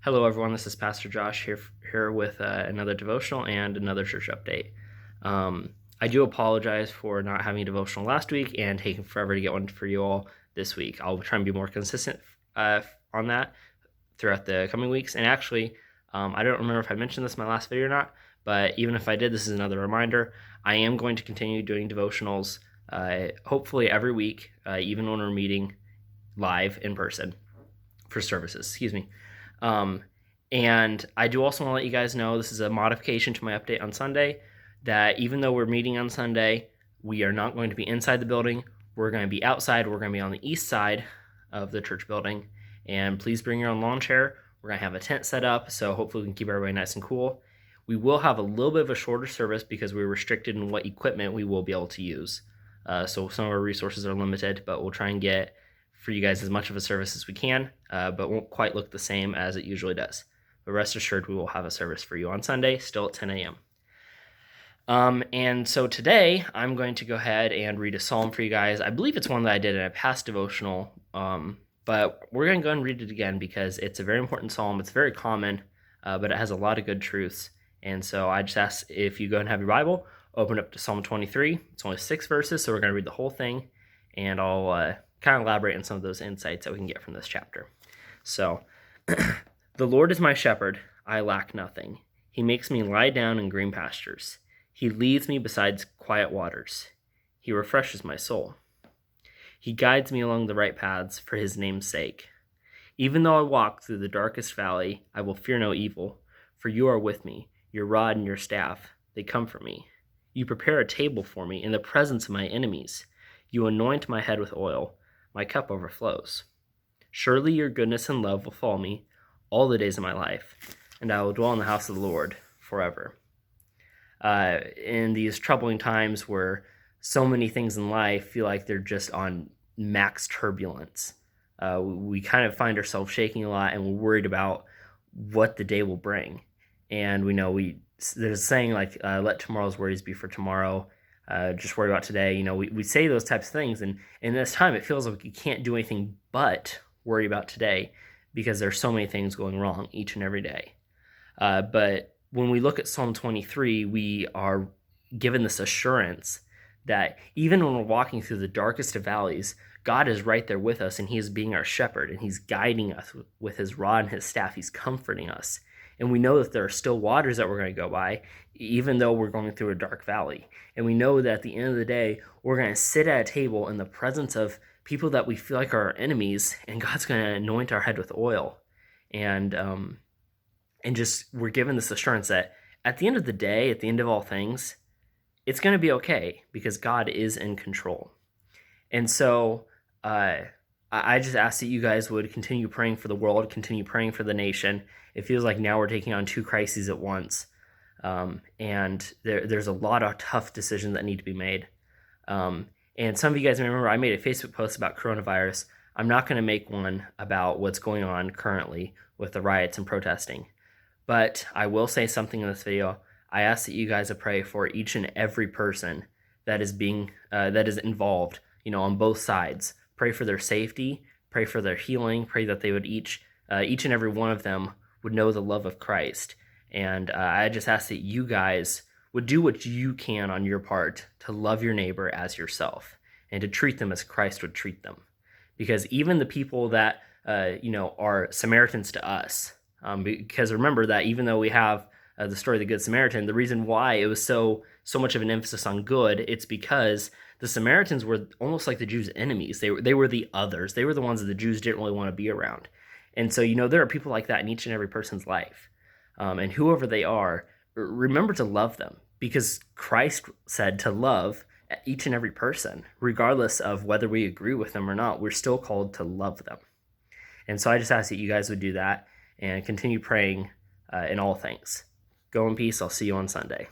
Hello, everyone. This is Pastor Josh here with another devotional and another church update. I do apologize for not having a devotional last week and taking forever to get one for you all this week. I'll try and be more consistent on that throughout the coming weeks. And actually, I don't remember if I mentioned this in my last video or not, but even if I did, this is another reminder. I am going to continue doing devotionals hopefully every week, even when we're meeting live in person for services. Excuse me. And I do also want to let you guys know, this is a modification to my update on Sunday, that even though we're meeting on Sunday, we are not going to be inside the building. We're going to be outside. We're going to be on the east side of the church building. And please bring your own lawn chair. We're going to have a tent set up, so hopefully we can keep everybody nice and cool. We will have a little bit of a shorter service because we're restricted in what equipment we will be able to use. So some of our resources are limited, but we'll try and get for you guys as much of a service as we can, but won't quite look the same as it usually does. But rest assured, we will have a service for you on Sunday, still at 10 a.m. And so today, I'm going to go ahead and read a psalm for you guys. I believe it's one that I did in a past devotional, but we're going to go and read it again because it's a very important psalm. It's very common, but it has a lot of good truths. And so I just ask if you go and have your Bible, open up to Psalm 23. It's only 6 verses, so we're going to read the whole thing, and I'll kind of elaborate on some of those insights that we can get from this chapter. So, the Lord is my shepherd, I lack nothing. He makes me lie down in green pastures. He leads me beside quiet waters. He refreshes my soul. He guides me along the right paths for his name's sake. Even though I walk through the darkest valley, I will fear no evil, for you are with me. Your rod and your staff, they comfort me. You prepare a table for me in the presence of my enemies. You anoint my head with oil. My cup overflows. Surely your goodness and love will follow me all the days of my life, and I will dwell in the house of the Lord forever. In these troubling times where so many things in life feel like they're just on max turbulence, we kind of find ourselves shaking a lot, and we're worried about what the day will bring. And we know there's a saying like, let tomorrow's worries be for tomorrow. Just worry about today. We say those types of things, and in this time it feels like you can't do anything but worry about today because there's so many things going wrong each and every day. But when we look at Psalm 23, we are given this assurance that even when we're walking through the darkest of valleys, God is right there with us, and he is being our shepherd, and he's guiding us with his rod and his staff. He's comforting us. And we know that there are still waters that we're going to go by, even though we're going through a dark valley. And we know that at the end of the day, we're going to sit at a table in the presence of people that we feel like are our enemies, and God's going to anoint our head with oil. And just we're given this assurance that at the end of the day, at the end of all things, it's going to be okay because God is in control. And so I just ask that you guys would continue praying for the world, continue praying for the nation. It feels like now we're taking on 2 crises at once. And there's a lot of tough decisions that need to be made. And some of you guys may remember I made a Facebook post about coronavirus. I'm not going to make one about what's going on currently with the riots and protesting. But I will say something in this video. I ask that you guys pray for each and every person that is involved, on both sides. Pray for their safety, pray for their healing, pray that they would each and every one of them would know the love of Christ. And I just ask that you guys would do what you can on your part to love your neighbor as yourself and to treat them as Christ would treat them. Because even the people that, are Samaritans to us, because remember that even though we have the story of the Good Samaritan, the reason why it was so much of an emphasis on good, it's because the Samaritans were almost like the Jews' enemies. They were the others. They were the ones that the Jews didn't really want to be around. And so, there are people like that in each and every person's life. And whoever they are, remember to love them, because Christ said to love each and every person, regardless of whether we agree with them or not. We're still called to love them. And so I just ask that you guys would do that and continue praying in all things. Go in peace. I'll see you on Sunday.